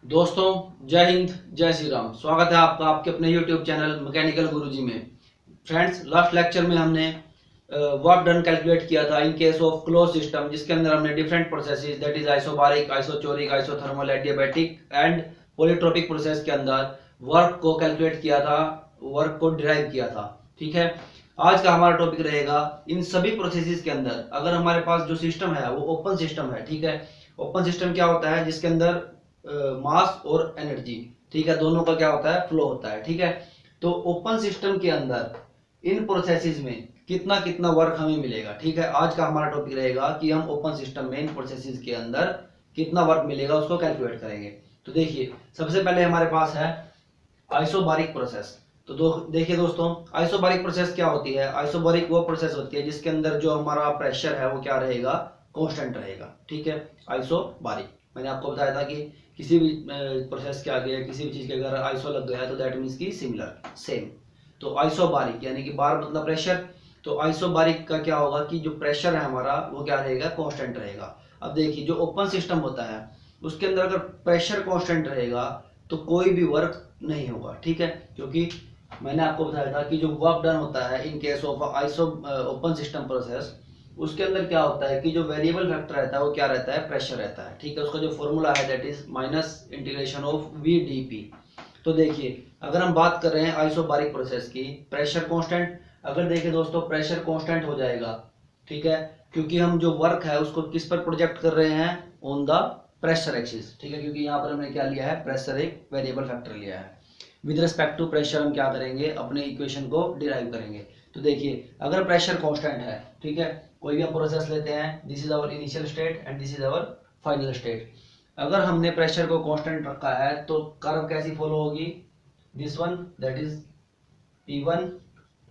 दोस्तों, जय हिंद, जय श्री राम। स्वागत है आपका आपके अपने यूट्यूब चैनल मैकेनिकल गुरुजी में। फ्रेंड्स, लास्ट लेक्चर में हमने वर्क डन कैलकुलेट किया था in case of close system, जिसके अंदर हमने different processes that is isobaric, isochoric, isothermal, adiabatic and polytropic process के अंदर वर्क को कैलकुलेट किया था, वर्क को डिराइव किया था। ठीक है, आज का हमारा टॉपिक रहेगा इन सभी प्रोसेसेस के अंदर अगर हमारे पास जो सिस्टम है वो ओपन सिस्टम है। ठीक है, ओपन सिस्टम क्या होता है? जिसके अंदर मास और एनर्जी, ठीक है, दोनों का क्या होता है? फ्लो होता है। ठीक है, तो ओपन सिस्टम के अंदर इन प्रोसेसेस में कितना कितना वर्क हमें मिलेगा। ठीक है, आज का हमारा टॉपिक रहेगा कि हम ओपन सिस्टम में इन प्रोसेसेस के अंदर कितना वर्क मिलेगा उसको कैलकुलेट करेंगे। तो देखिए, सबसे पहले हमारे पास है आइसोबारिक प्रोसेस। तो देखिए दोस्तों, आइसोबारिक प्रोसेस क्या होती है? आइसोबारिक वो प्रोसेस होती है जिसके अंदर जो हमारा प्रेशर है वो क्या रहेगा? कांस्टेंट रहेगा। ठीक है, आइसोबारिक मैंने आपको बताया था कि किसी भी प्रोसेस के आगे किसी भी चीज के अगर आइसो लग गया तो दैट मीन्स की सिमिलर, सेम। तो आइसोबारिक यानी कि बार मतलब प्रेशर। तो आइसोबारिक का क्या होगा कि जो प्रेशर है हमारा वो क्या रहेगा? कांस्टेंट रहेगा। अब देखिए, जो ओपन सिस्टम होता है उसके अंदर अगर प्रेशर कांस्टेंट रहेगा तो कोई भी वर्क नहीं होगा। ठीक है, क्योंकि मैंने आपको बताया था कि जो वर्क डन होता है इन case of iso open system process, उसके अंदर क्या होता है कि जो वेरिएबल फैक्टर रहता है वो क्या रहता है? प्रेशर रहता है। ठीक है, उसका जो फॉर्मूला है that is minus integration of V D P. तो देखिए, अगर हम बात कर रहे हैं आइसोबारिक प्रोसेस की, प्रेशर कांस्टेंट, अगर देखिए दोस्तों प्रेशर कांस्टेंट हो जाएगा। ठीक है, क्योंकि हम जो वर्क है उसको किस पर प्रोजेक्ट कर रहे हैं? On the pressure axis. ठीक है, क्योंकि यहाँ पर हमने क्या लिया है? प्रेशर एक वेरिएबल फैक्टर लिया है। विद रिस्पेक्ट टू प्रेशर हम क्या करेंगे? अपने इक्वेशन को डिराइव करेंगे। तो देखिए, अगर प्रेशर कांस्टेंट है, ठीक है, कोई भी हम प्रोसेस लेते हैं, this is our initial state and this is our final state. अगर हमने प्रेशर को कांस्टेंट रखा है तो कर्व कैसी फॉलो होगी? This one that is P1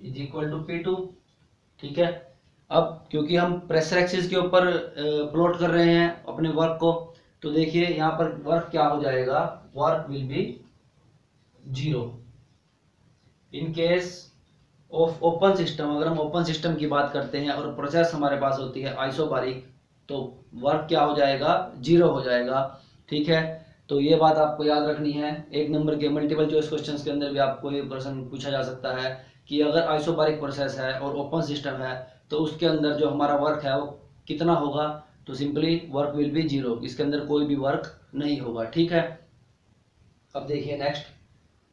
is equal to P2। ठीक है, अब क्योंकि हम प्रेशर एक्सिस के ऊपर प्लॉट कर रहे हैं अपने वर्क को, तो देखिए यहाँ पर वर्क क्या हो जाएगा? Work will be zero in case of open system. अगर हम ओपन सिस्टम की बात करते हैं और प्रोसेस हमारे पास होती है आइसोबारिक, तो वर्क क्या हो जाएगा? जीरो हो जाएगा। ठीक है, तो ये बात आपको याद रखनी है। एक नंबर के मल्टीपल चॉइस क्वेश्चंस के अंदर भी आपको ये प्रश्न पूछा जा सकता है कि अगर आइसोबारिक प्रोसेस है और ओपन सिस्टम है तो उसके अंदर जो हमारा वर्क है वो कितना होगा? तो simply work will be zero, इसके अंदर कोई भी वर्क नहीं होगा। ठीक है, अब देखिए नेक्स्ट,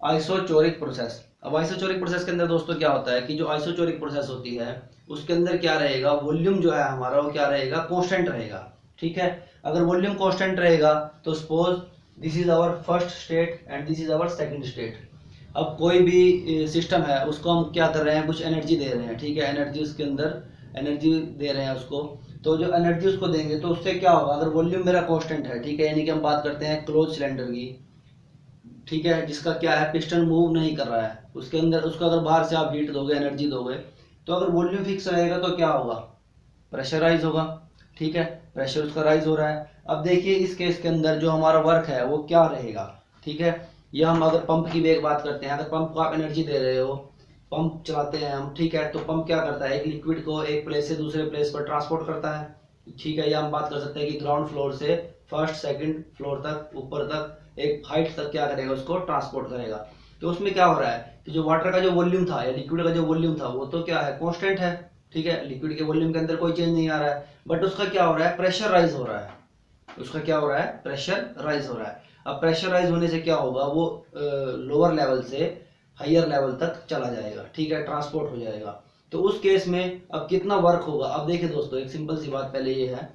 आइसोचोरिक प्रोसेस। अब आइसोचोरिक प्रोसेस के अंदर दोस्तों क्या होता है कि जो आइसोचोरिक प्रोसेस होती है उसके अंदर क्या रहेगा? वॉल्यूम जो है हमारा वो क्या रहेगा? कांस्टेंट रहेगा। ठीक है, अगर वॉल्यूम कांस्टेंट रहेगा तो suppose this is our first state and this is our second state. अब कोई भी सिस्टम है उसको हम क्या कर रहे हैं? कुछ एनर्जी दे रहे हैं। ठीक है, एनर्जी उसके अंदर एनर्जी दे रहे हैं उसको। तो जो एनर्जी उसको देंगे तो उससे क्या होगा? अगर वॉल्यूम मेरा कांस्टेंट है, ठीक है, यानी कि हम बात करते हैं क्लोज सिलेंडर की, ठीक है, जिसका क्या है? पिस्टन मूव नहीं कर रहा है, उसके अंदर उसको अगर बाहर से आप हीट दोगे, एनर्जी दोगे, तो अगर वॉल्यूम फिक्स रहेगा तो क्या होगा? प्रेशर राइज होगा। ठीक है, प्रेशर उसका राइज हो रहा है। अब देखिए इस केस के अंदर जो हमारा वर्क है वो क्या रहेगा? ठीक है, या हम अगर पंप की भी एक बात करते हैं, अगर पंप को आप एनर्जी दे रहे हो, पंप चलाते हैं हम, ठीक है, तो पंप क्या करता है? एक लिक्विड को एक प्लेस से दूसरे प्लेस पर ट्रांसपोर्ट करता है। ठीक है, या हम बात कर सकते हैं कि ग्राउंड फ्लोर से फर्स्ट सेकंड फ्लोर तक, ऊपर तक, एक हाइट तक क्या करेगा? उसको ट्रांसपोर्ट करेगा। तो उसमें क्या हो रहा है कि जो वाटर का जो वॉल्यूम था या लिक्विड का जो वॉल्यूम था वो तो क्या है? कांस्टेंट है। ठीक है, लिक्विड के वॉल्यूम के अंदर कोई चेंज नहीं आ रहा है, बट उसका क्या हो रहा है? प्रेशर राइज हो रहा है। उसका क्या हो रहा है? प्रेशर राइज हो रहा है। अब प्रेशर राइज होने से क्या होगा? वो लोअर लेवल से हायर लेवल तक चला जाएगा। ठीक है, ट्रांसपोर्ट हो जाएगा। तो उस केस में अब कितना वर्क होगा? अब देखिए दोस्तों, एक सिंपल सी बात पहले ये है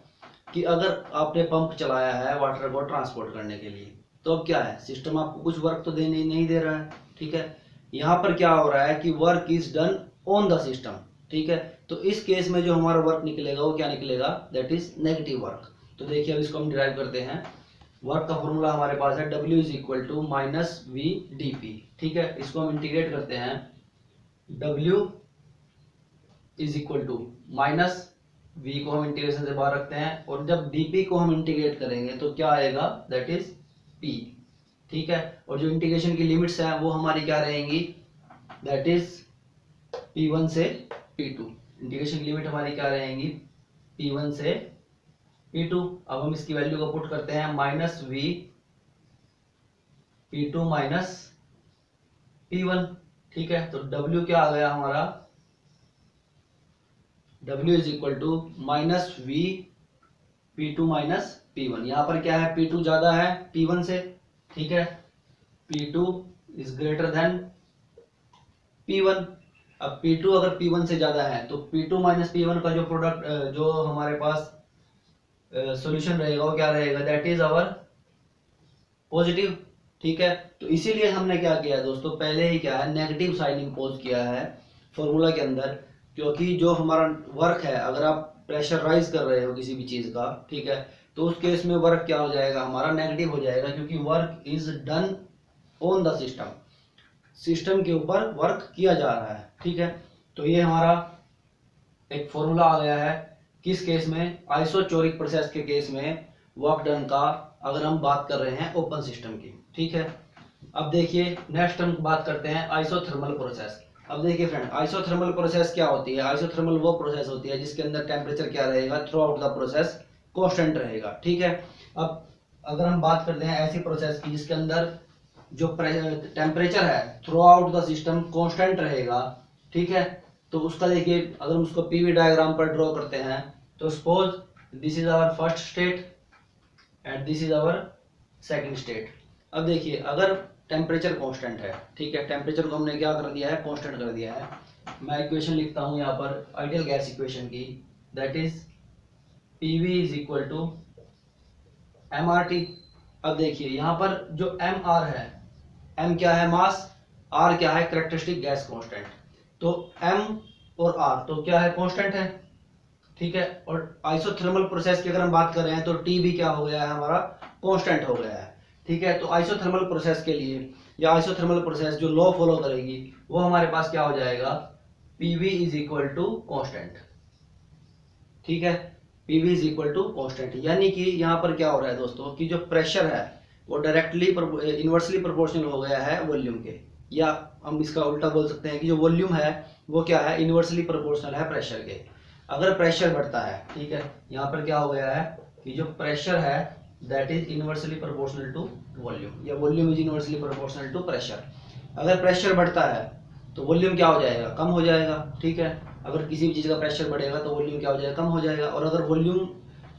कि अगर आपने पंप चलाया है वाटर को ट्रांसपोर्ट करने के लिए, तो अब क्या है? सिस्टम आपको कुछ वर्क तो देने नहीं दे रहा है। ठीक है, यहाँ पर क्या हो रहा है कि work is done on the system. ठीक है, तो इस केस में जो हमारा वर्क निकलेगा वो क्या निकलेगा? That is negative work. तो देखिए अब इसको हम डिराइव करते हैं। वर्क का फॉर्मूला हमारे पास है W is equal to minus V D P. ठीक है, इसको हम इंटीग्रेट करते हैं। W is equal to minus V को हम इंटीग्रेशन से बाहर रखते हैं, और जब dp को हम इंटीग्रेट करेंगे तो क्या आएगा? That is p। ठीक है, और जो इंटीग्रेशन की लिमिट्स हैं वो हमारी क्या रहेंगी? दैट इज p1 से p2। इंटीग्रेशन की लिमिट हमारी क्या रहेंगी? p1 से p2। अब हम इसकी वैल्यू को पुट करते हैं, minus we P2 minus P1। ठीक है, तो W क्या आ गया हमारा, W is equal to minus V P2 minus P1। यहाँ पर क्या है, P2 ज्यादा है P1 से। ठीक है, P2 is greater than P1। अब P2 अगर P1 से ज्यादा है तो P2 माइनस P1 का जो प्रोडक्ट, जो हमारे पास सॉल्यूशन रहेगा वो क्या रहेगा, दैट इज आवर पॉजिटिव। ठीक है, तो इसीलिए हमने क्या किया है दोस्तों, पहले ही क्या है, नेगेटिव साइन इम्पोज किया है फॉर्मूला के अंदर। क्योंकि जो हमारा वर्क है, अगर आप प्रेशर राइज कर रहे हो किसी भी चीज का, ठीक है, तो उस केस में वर्क क्या हो जाएगा, हमारा नेगेटिव हो जाएगा, क्योंकि work is done on the system, system के ऊपर वर्क किया जा रहा है। ठीक है, तो ये हमारा एक फॉर्मूला आ गया है किस केस में, आइसोचोरिक प्रोसेस के केस में वर्क डन का, अगर हम बात कर रहे हैं ओपन सिस्टम की। ठीक है, अब देखिए नेक्स्ट हम बात करते हैं आइसोथर्मल प्रोसेस। अब देखिए फ्रेंड, आइसोथर्मल प्रोसेस क्या होती है, आइसोथर्मल वो प्रोसेस होती है जिसके अंदर टेम्परेचर क्या रहेगा, through out the process constant रहेगा। ठीक है, अब अगर हम बात करते हैं ऐसी प्रोसेस की जिसके अंदर जो टेम्परेचर है through out the system constant रहेगा, ठीक है, तो उसका देखिए, अगर हम उसको पीवी डायग्राम पर ड्रॉ करते हैं, तो suppose this is our first state and this is our second state. अब देखिए, अगर टेम्परेचर कांस्टेंट है, ठीक है, टेम्परेचर को हमने क्या कर दिया है, कांस्टेंट कर दिया है। मैं इक्वेशन लिखता हूं यहाँ पर आइडियल गैस इक्वेशन की, that is PV is equal to MRT. अब देखिए यहाँ पर जो एम आर है, एम क्या है, मास, आर क्या है, कैरेक्टरिस्टिक गैस कांस्टेंट। तो एम और आर तो क्या है, कांस्टेंट है। ठीक है, और आइसोथर्मल प्रोसेस की अगर हम बात कर रहे हैं तो टी भी क्या हो गया है, हमारा कांस्टेंट हो गया है। ठीक है, तो आइसोथर्मल प्रोसेस के लिए, या आइसोथर्मल प्रोसेस जो लॉ फॉलो करेगी, वो हमारे पास क्या हो जाएगा, PV is equal to constant. ठीक है, PV is equal to constant, यानी कि यहाँ पर क्या हो रहा है दोस्तों, कि जो प्रेशर है वो डायरेक्टली इनवर्सली प्रोपोर्शनल हो गया है वॉल्यूम के, या हम इसका उल्टा बोल सकते हैं कि जो वॉल्यूम है वो क्या है, इनवर्सली प्रोपोर्शनल है प्रेशर के। अगर प्रेशर बढ़ता है, ठीक है, यहाँ पर क्या हो गया है कि जो प्रेशर है that is inversely proportional to volume, या volume is inversely proportional to pressure. अगर प्रेशर बढ़ता है तो वॉल्यूम क्या हो जाएगा, कम हो जाएगा। ठीक है, अगर किसी भी चीज़ का प्रेशर बढ़ेगा तो वॉल्यूम क्या हो जाएगा, कम हो जाएगा, और अगर वॉल्यूम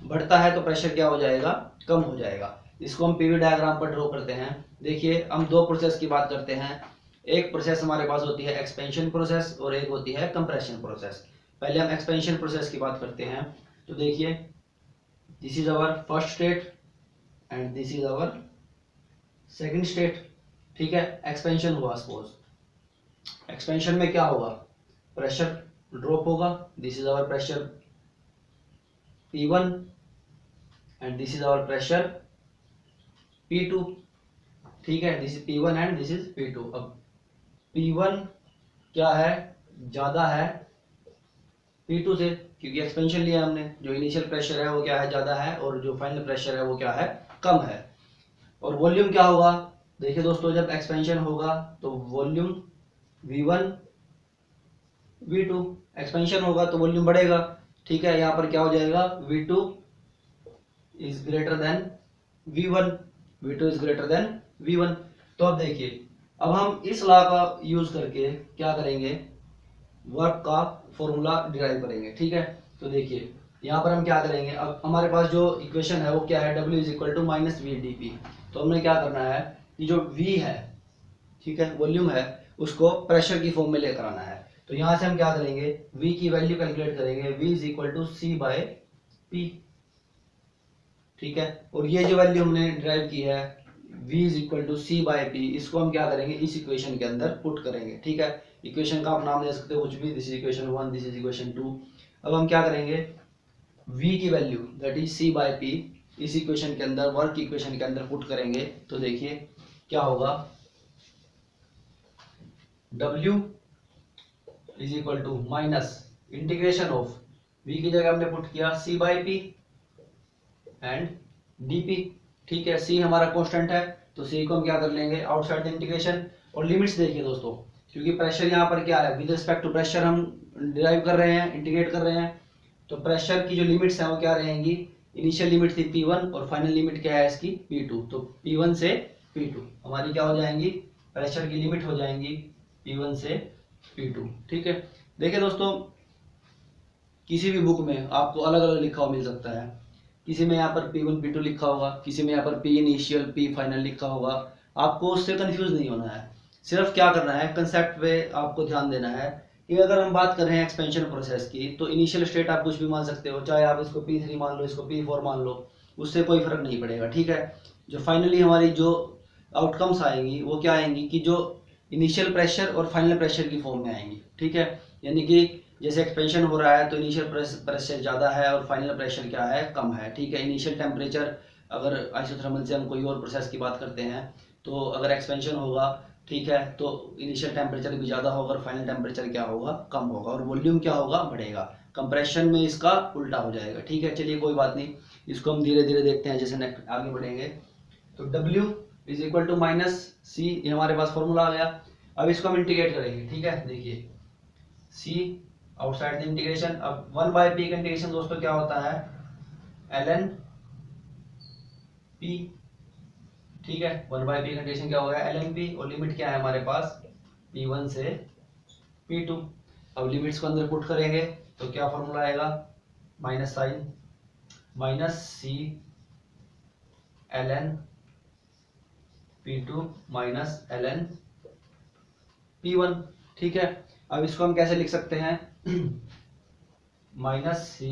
बढ़ता है तो प्रेशर क्या हो जाएगा, कम हो जाएगा। इसको हम पीवी डायग्राम पर ड्रॉ करते हैं। देखिए, हम दो प्रोसेस की बात करते हैं, एक प्रोसेस हमारे पास होती है एक्सपेंशन प्रोसेस और एक होती है कंप्रेशन प्रोसेस। पहले हम एक्सपेंशन प्रोसेस की बात करते हैं। तो देखिए, this is our first state and this is our second state. ठीक है, एक्सपेंशन हुआ, सपोज एक्सपेंशन में क्या होगा, प्रेशर ड्रॉप होगा, this is our pressure P1 and this is our pressure P2। ठीक है, this is P1 and this is P2। अब P1 क्या है, ज्यादा है P2 से, क्योंकि एक्सपेंशन लिया हमने, जो इनिशियल प्रेशर है वो क्या है, ज्यादा है, और जो फाइनल प्रेशर है वो क्या है, कम है। और वॉल्यूम क्या होगा, देखिए दोस्तों, जब एक्सपेंशन होगा तो वॉल्यूम V1 V2, एक्सपेंशन होगा तो वॉल्यूम बढ़ेगा। ठीक है, यहाँ पर क्या हो जाएगा, V2 is greater than V1, V2 is greater than V1। तो अब देखिए, अब हम इस लॉ का यूज करके क्या करेंगे, वर्क का फॉर्मूला डिराइव करेंगे। ठीक है, तो देखिए यहाँ पर हम क्या करेंगे, अब हमारे पास जो इक्वेशन है वो क्या है, W is equal to minus V D P. तो हमने क्या करना है कि जो V है, ठीक है, वॉल्यूम है, उसको प्रेशर की फॉर्म में लेकर आना है। तो यहाँ से हम क्या करेंगे, V की वैल्यू कैलकुलेट करेंगे, V is equal to C by P. ठीक है, और ये जो वैल्यू हमने डिराइव की है V is equal to C by P, इसको हम क्या करेंगे, इस इक्वेशन के अंदर पुट करेंगे। ठीक है, इक्वेशन का आप नाम दे सकते हो कुछ भी, this is equation 1, this is equation 2। अब हम क्या करेंगे, V की value that is C by P इस इक्वेशन के अंदर, वर्क इक्वेशन के अंदर पुट करेंगे। तो देखिए क्या होगा, W is equal to minus integration of V की जगह हमने पुट किया C by P and dP। ठीक है, C हमारा कांस्टेंट है तो C को हम क्या कर लेंगे, आउटसाइड द इंटीग्रेशन। और लिमिट्स देखिए दोस्तों, क्योंकि प्रेशर यहाँ पर क्या है, विद रिस्पेक्ट टू प्रेशर हम डिराइव कर रहे हैं, इंटीग्रेट कर रहे हैं, तो प्रेशर की जो लिमिट्स हैं वो क्या रहेंगी, इनिशियल लिमिट थी P1 और फाइनल लिमिट क्या है इसकी P2। तो P1 से P2, हमारी क्या हो जाएंगी, प्रेशर की लिमिट हो जाएंगी P1 से P2। ठीक है, देखिए दोस्तों, किसी भी बुक में आपको अलग अलग लिखा हुआ मिल सकता है। किसी में यहाँ पर P1 P2 लिखा होगा, किसी में यहाँ पर P इनिशियल P फाइनल लिखा होगा। आपको उससे कंफ्यूज नहीं होना है, सिर्फ क्या करना है, कंसेप्ट पे आपको ध्यान देना है कि अगर हम बात कर रहे हैं एक्सपेंशन प्रोसेस की, तो इनिशियल स्टेट आप कुछ भी मान सकते हो, चाहे आप इसको P3 मान लो, इसको P4 मान लो, उससे कोई फर्क नहीं पड़ेगा। ठीक है, जो फाइनली हमारी जो आउटकम्स आएंगी वो क्या आएंगी कि जो इनिशियल प्रेशर और फाइनल प्रेशर की फॉर्म में आएंगी। ठीक है, यानी कि जैसे एक्सपेंशन हो रहा है तो इनिशियल प्रेशर ज़्यादा है और फाइनल प्रेशर क्या है, कम है। ठीक है, इनिशियल टेम्परेचर, अगर आइसोथर्मल से हम कोई और प्रोसेस की बात करते हैं तो अगर एक्सपेंशन होगा, ठीक है, तो इनिशियल टेम्परेचर भी ज़्यादा होगा और फाइनल टेम्परेचर क्या होगा, कम होगा, और वॉल्यूम क्या होगा, बढ़ेगा। कंप्रेशन में इसका उल्टा हो जाएगा। ठीक है, चलिए कोई बात नहीं, इसको हम धीरे धीरे देखते हैं जैसे नेक्स्ट आगे बढ़ेंगे। तो W is equal to minus C, ये हमारे पास फॉर्मूला आ गया। अब इसको हम इंटीग्रेट करेंगे। ठीक है, देखिए C आउटसाइड द इंटीग्रेशन। अब 1/P का इंटीग्रेशन दोस्तों क्या होता है, ln P। ठीक है, 1/P का इंटीग्रेशन क्या होगा, ln P, और लिमिट क्या है हमारे पास, P1 से P2। अब लिमिट्स को अंदर पुट करेंगे तो क्या फॉर्मूला आएगा, minus sign, minus C ln P2 minus ln P1। ठीक है, अब इसको हम कैसे लिख सकते हैं, minus C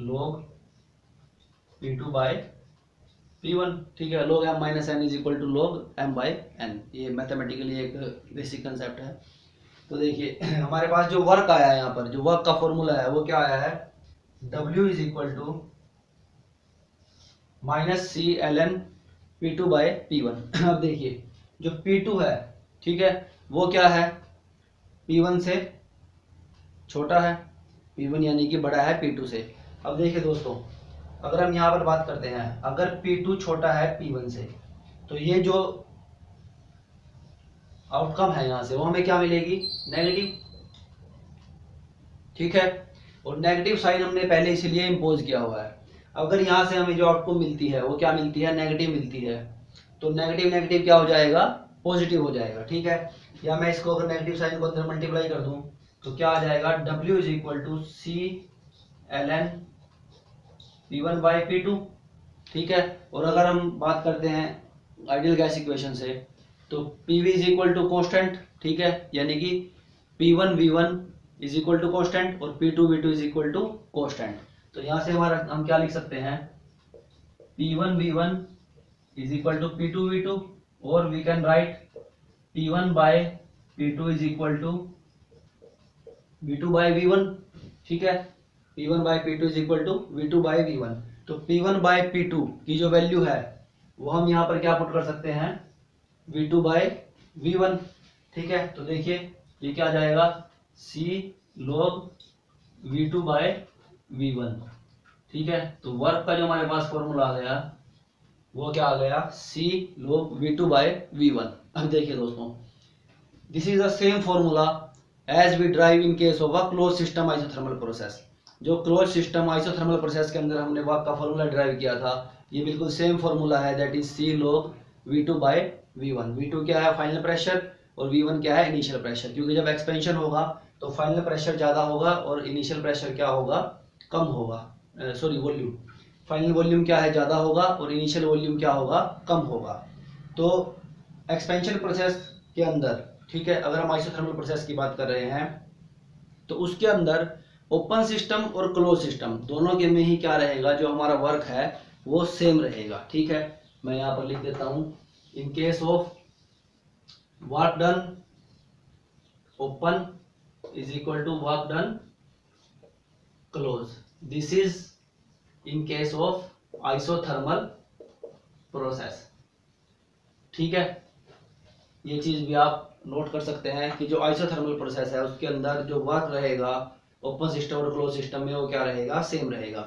log P2 by P1। ठीक है, log m minus n is equal to log m by n, ये मैथमेटिकली एक बेसिक कंसेप्ट है। तो देखिए हमारे पास जो वर्क आया है, यहाँ पर जो वर्क का फॉर्मूला है वो क्या आया है, W is equal to minus C ln P2 by P1। अब देखिए जो P2 है, ठीक है, वो क्या है, P1 से छोटा है, P1 यानी कि बड़ा है P2 से। अब देखिए दोस्तों, अगर हम यहाँ पर बात करते हैं, अगर P2 छोटा है P1 से, तो ये जो आउटकम है यहाँ से वो हमें क्या मिलेगी, नेगेटिव। ठीक है, और नेगेटिव साइन हमने पहले इसीलिए इम्पोज किया हुआ है। अगर यहाँ से हमें जो आउटकम मिलती है वो क्या मिलती है, नेगेटिव मिलती है, तो नेगेटिव नेगेटिव क्या हो जाएगा, पॉजिटिव हो जाएगा। ठीक है, या मैं इसको अगर नेगेटिव साइन को अंदर मल्टीप्लाई कर दूं तो क्या आ जाएगा, W is equal to C ln P1 by P2। ठीक है, और अगर हम बात करते हैं आइडियल गैस इक्वेशन से, तो PV is equal to constant. ठीक है, यानी कि P1 V1 is equal to constant और P2 V2 is equal to constant. तो यहाँ से हमारा हम क्या लिख सकते हैं, P1 V1 is equal to P2 V2, और we can write P1 by P2 is equal to V2 by V1। ठीक है, P1 by P2 is equal to V2 by V1। तो P1 बाय P2 की जो value है वो हम यहाँ पर क्या पुट कर सकते हैं, V2 बाय V1। ठीक है, तो देखिए ये क्या आ जाएगा, C log V2 by V1। ठीक है, तो वर्क का जो हमारे पास फॉर्मूला आ गया वो क्या आ गया, C log V2 by V1। अब देखिए दोस्तों, this is the same formula as we derive in case of a close system isothermal process. जो क्लोज सिस्टम आइसोथर्मल प्रोसेस के अंदर हमने वर्क का फॉर्मूला ड्राइव किया था, ये बिल्कुल सेम फॉर्मूला है, that is C log V2 by V1। V2 क्या है, फाइनल प्रेशर, और V1 क्या है, इनिशियल प्रेशर। क्योंकि जब एक्सपेंशन होगा तो फाइनल प्रेशर ज़्यादा होगा और इनिशियल प्रेशर क्या होगा, कम होगा, सॉरी वॉल्यूम, फाइनल वॉल्यूम क्या है, ज़्यादा होगा, और इनिशियल वॉल्यूम क्या होगा, कम होगा। तो एक्सपेंशन प्रोसेस के अंदर, ठीक है, अगर हम आइसोथर्मल प्रोसेस की बात कर रहे हैं तो उसके अंदर ओपन सिस्टम और क्लोज सिस्टम दोनों के में ही क्या रहेगा, जो हमारा वर्क है वो सेम रहेगा। ठीक है, मैं यहाँ पर लिख देता हूँ, in case of work done open is equal to work done close, this is in case of isothermal process. ठीक है, ये चीज भी आप नोट कर सकते हैं कि जो आइसोथर्मल प्रोसेस है उसके अंदर जो वर्क रहेगा ओपन सिस्टम और क्लोज सिस्टम में वो क्या रहेगा, सेम रहेगा।